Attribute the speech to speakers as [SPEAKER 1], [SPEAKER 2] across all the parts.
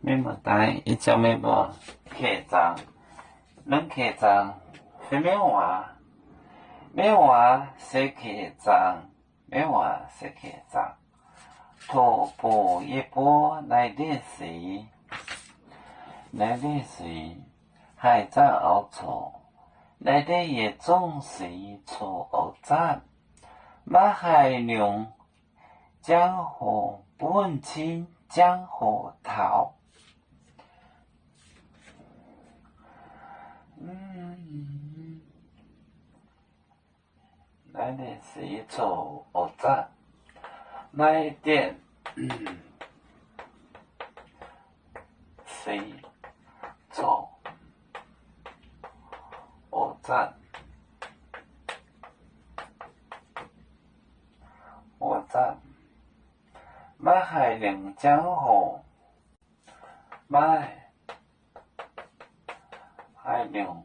[SPEAKER 1] 咩么带一叫咩么客栈，恁客栈非咩话？咩话是客栈？咩话是客栈？徒步一步来练习，来练习，还在熬错，来的也总是错偶战，马海龙江湖不问情，江湖逃。来练习错偶战，来点谁错偶战，偶战，马海龙江湖，马海龙。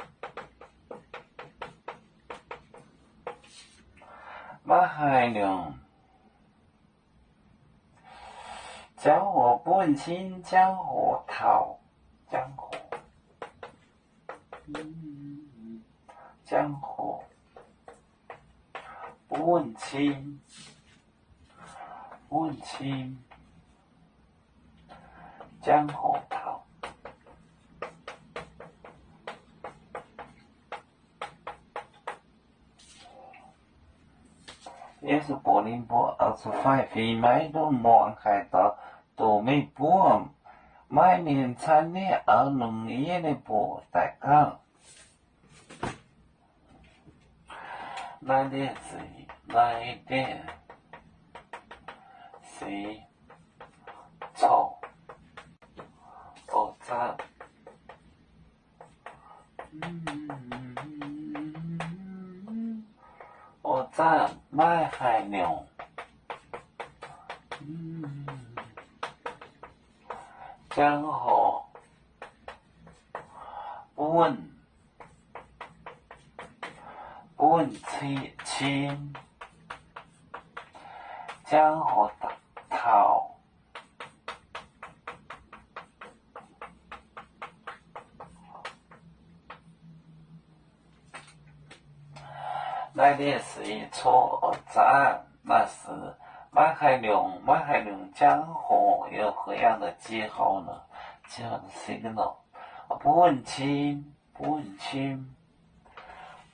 [SPEAKER 1] 马海龙，江湖不问情，江湖逃，江湖，江湖不问情，不问情，江湖逃。也是柏林波25飞买到望海到都没波，买年餐的2年的波大港，来点谁？来点谁？错，偶战。我在马海龙，江湖不问情，江湖逃。来练习错偶战，那是马海龙江湖有何样的记号呢？记号的 signal， 不问情，不问情，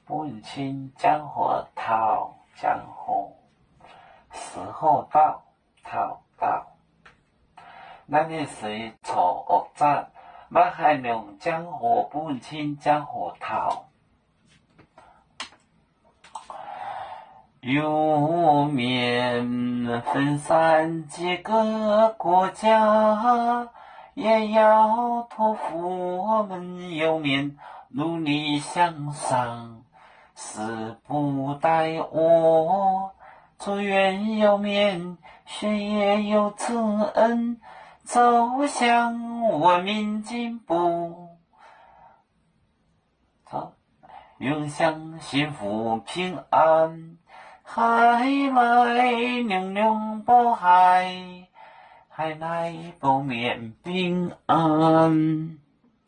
[SPEAKER 1] 不问情，江湖逃，江湖时候到，逃到。来练习错偶战，马海龙江湖不问情，江湖逃。有面分散几个国家，也要托付我们有面努力向上。时不待我，祝愿有面学业有成，走向文明进步，永享幸福平安。海来娘娘保海，海来保面平安。